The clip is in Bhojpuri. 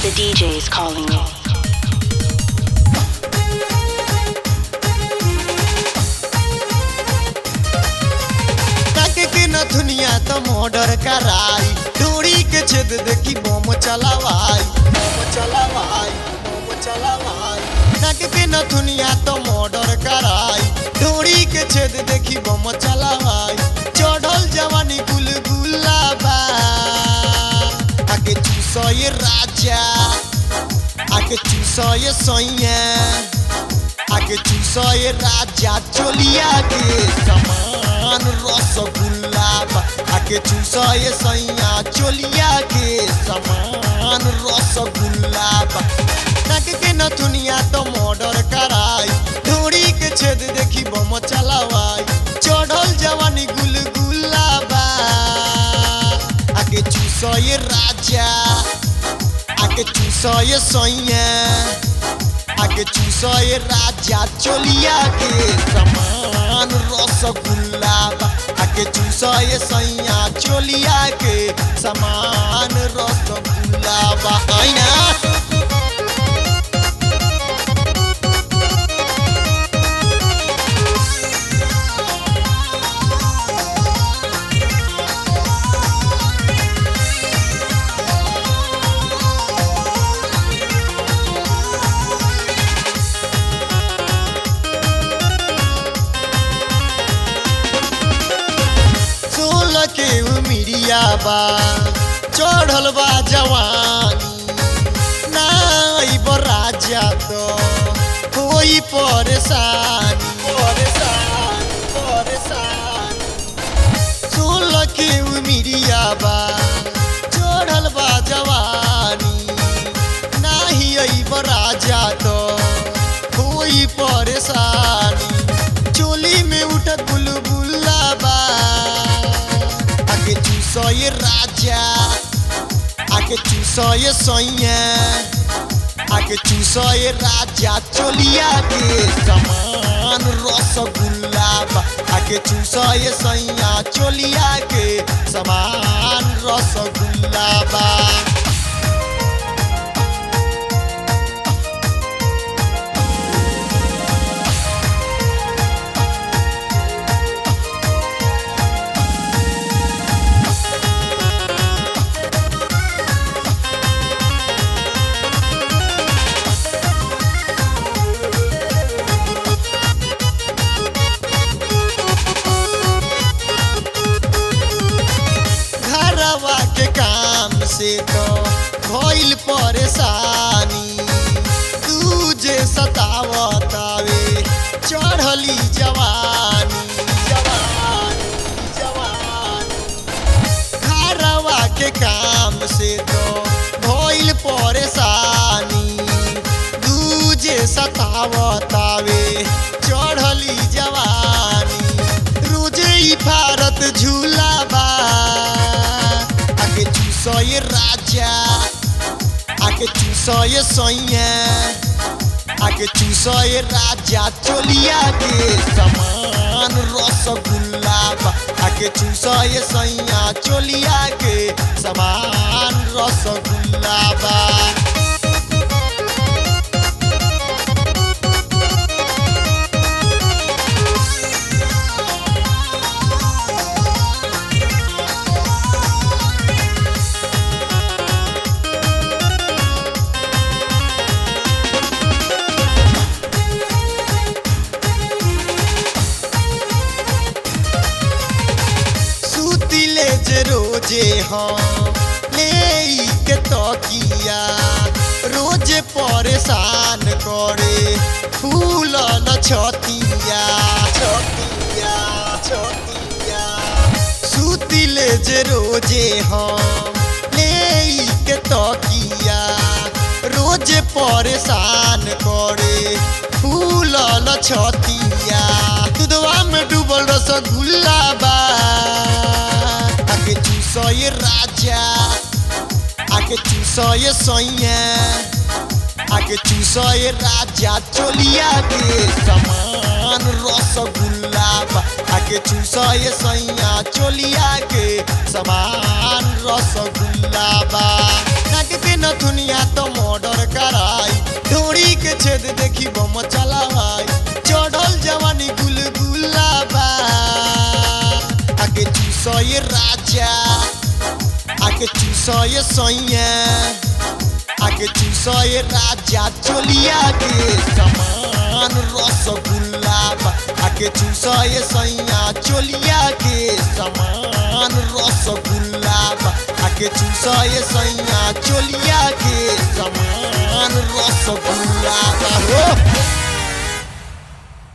The DJ is calling you. दुनिया तो मर्डर कराई डोरी के छेद देखी बम चलावाई नक के न दुनिया तो मर्डर कराई डोरी के छेद देखी बम चलावाई चढ़ल जवानी गुलगुला बा आके चूसो ये राजा आके चूसो ये सैया आके चूसो ये राजा चोलिया के समान रसगुल्ला आके चूसो ये सैया चोलिया के समान रसगुल्ला नक के नथुनिया तो मर्डर कराई डोरी के छेद देखी बम चलावाई चढ़ल जवानी गुलगुल्ला बा आके चूसो ये राजा आके चूसो ये सैया आके चूसो ये राजा चोलिया के समान रसगुल्ला आके चूसो ये सैया चोलिया के समान रसगुल्ला आईना के उमिरिया बा चढ़ल बा जवानी नाई राजा तो कोई परेशानी सोलह के उमिरिया बा चढ़ल बा जवानी नाही अइब राजा तो कोई परेशानी चोली में उठत बुलबुला बा आके चूसो ये राजा आके चूसो ये सैया आके चूसो ये राजा चोलिया के समान रसगुल्ला आके चूसो ये सैया चोलिया के समान रसगुल्ला बा के काम से तो भइल परेशानी तुझे सतावतावे चढ़ली जवानी घरवा के काम से तो भइल परेशानी तुझे सतावतावे चढ़ली जवानी रोजे ही भारत झूला बा आके चूसो ये राजा आके चूसो ये सैया आके चूसो ये राजा चोलिया के समान रसगुल्ला आके चूसो ये सैया चोलिया के समान रसगुल्ला बा रोजे हाँ ले के तकिया रोजे परेशान करे फूल न छतिया सुतिले जे रोजे हाँ ले के तकिया रोजे परेशान करे फूल न छतिया दूधवा में डूबल रसगुल्ला बा आके चूसो ये राजा आके चूसो ये सैया आके चूसो ये राजा चोलिया के समान रसगुल्ला आके चूसो ये सैया चोलिया के समान रसगुल्ला बा नक के नथुनिया तो ये राजा आके चूसो ये सैया आके चूसो ये राजा चोलिया के समान रसगुल्ला आके चूसो ये सैया चोलिया के समान रसगुल्ला आके चूसो ये सैया चोलिया के समान रसगुल्ला हो।